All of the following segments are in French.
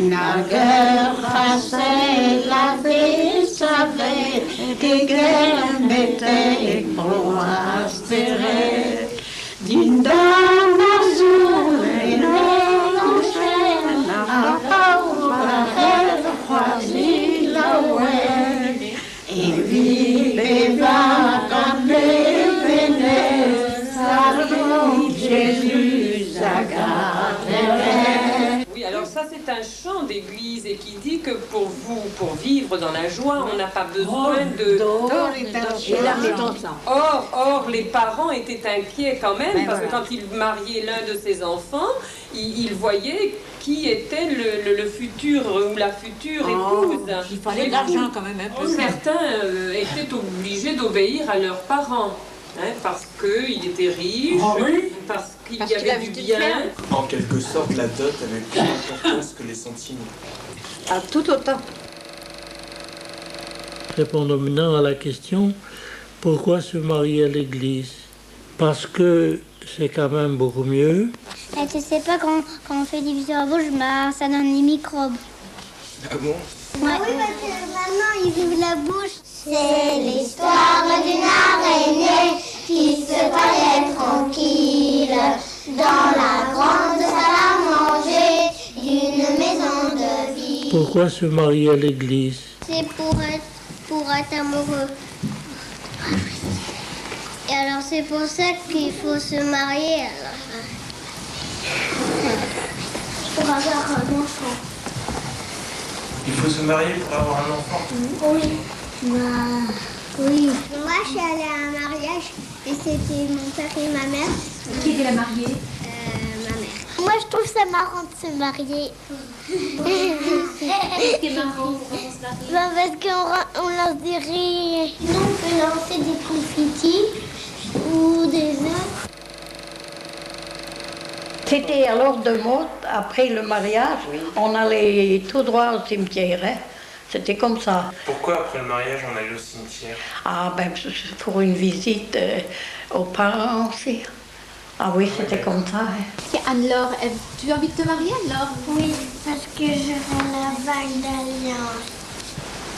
Naguère facile la vie savait que qu'elle m'était prospérée. D'une dame azul et l'enchaîne à la croisie la ouais et vive et va comme les vénères, salve Jésus à garder. Oui, alors ça c'est un chant d'église et qui dit que pour vous, pour vivre dans la joie, on n'a pas besoin de... Or, les parents étaient inquiets quand même, parce que quand ils mariaient l'un de ses enfants, ils voyaient qui était le futur ou la future épouse. Il fallait de l'argent quand même un peu. Certains étaient obligés d'obéir à leurs parents. Parce qu'il était riche, parce qu'il y avait du bien. En quelque sorte, la dot avait plus d'importance que les sentiments. À tout autant. Répondons maintenant à la question, pourquoi se marier à l'église? Parce que c'est quand même beaucoup mieux. Et tu sais pas, quand on fait division à bouche, ça donne des microbes. Ah bon? Ouais. Oui, parce que maman, il ouvre la bouche. C'est l'histoire d'une araignée qui se croyait tranquille dans la grande salle à manger d'une maison de vie. Pourquoi se marier à l'église? C'est pour être amoureux. Et alors c'est pour ça qu'il faut se marier. Pour avoir un enfant. Il faut se marier pour avoir un enfant? Oui. Oui. Moi, je suis allée à un mariage et c'était mon père et ma mère. Qui était la mariée? Ma mère. Moi, je trouve ça marrant de se marier. C'est marrant, pourquoi on se marie? Parce qu'on lance des rires. Sinon, on peut lancer des confettis ou des œufs. C'était à l'ordre de mode, après le mariage, on allait tout droit au cimetière. Hein. C'était comme ça. Pourquoi après le mariage on allait au cimetière? Ah ben pour une visite aux parents aussi. Ah oui, c'était comme ça. Hein. Anne-Laure, tu as envie de te marier, Anne-Laure? Oui, parce que je veux la bague d'alliance.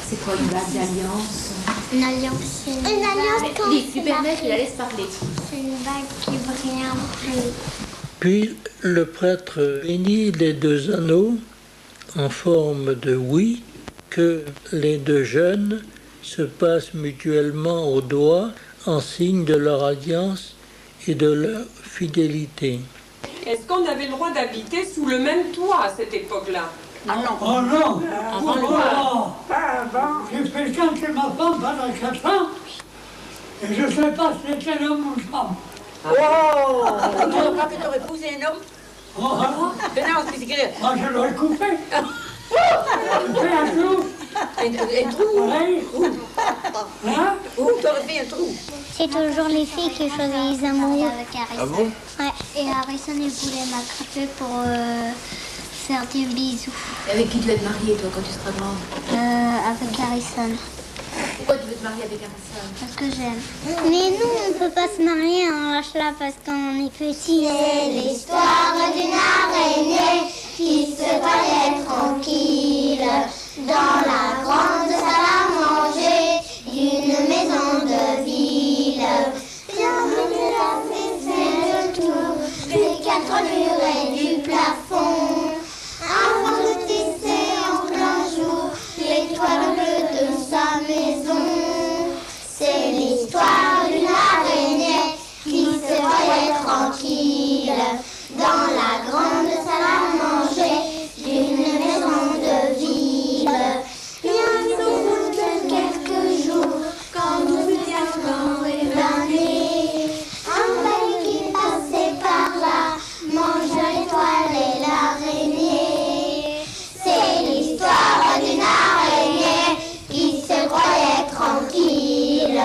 C'est quoi une bague d'alliance? Une alliance, c'est une alliance quand Tu permets, je la laisse parler. C'est une bague qui brille un peu. Puis le prêtre bénit les deux anneaux en forme de oui que les deux jeunes se passent mutuellement au doigt en signe de leur alliance et de leur fidélité. Est-ce qu'on avait le droit d'habiter sous le même toit à cette époque-là? Ah non. Oh non! Avant le droit. J'ai fait chanter ma femme pendant 4 ans et je ne sais pas si c'était l'homme ou femme. Tu ne crois pas que tu aurais épousé un homme? Oh, Non, c'est secret. moi je dois le couper. Je fais un trou. Un trou? Pareil. Hein? Où tu aurais fait un trou? C'est toujours les filles qui choisissent les amoureux avec Harrison. Ah bon? Ouais, et Harrison, il voulait m'attraper pour faire des bisous. Et avec qui tu vas te marier, toi, quand tu seras grande? Avec Harrison. Pourquoi tu veux te marier avec Harrison? Parce que j'aime. Mais nous, on peut pas se marier en Rachla parce qu'on est petit. C'est l'histoire d'une araignée qui se croyait tranquille dans la grande salle à manger d'une maison de ville. Bienvenue la fée fait le tour des 4 murs et du plafond. Avant de tisser en plein jour l'étoile bleue de sa maison. C'est l'histoire d'une araignée qui se croyait tranquille dans la grande salle à manger d'une maison de ville. Bien au bout de quelques jours, quand nous étions évanouis, un bail qui passait par là mange l'étoile et l'araignée. C'est l'histoire d'une araignée qui se croyait tranquille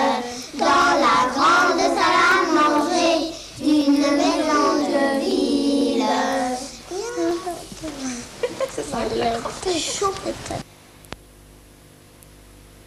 dans la grande salle à manger d'une maison de ville. C'est chaud peut-être.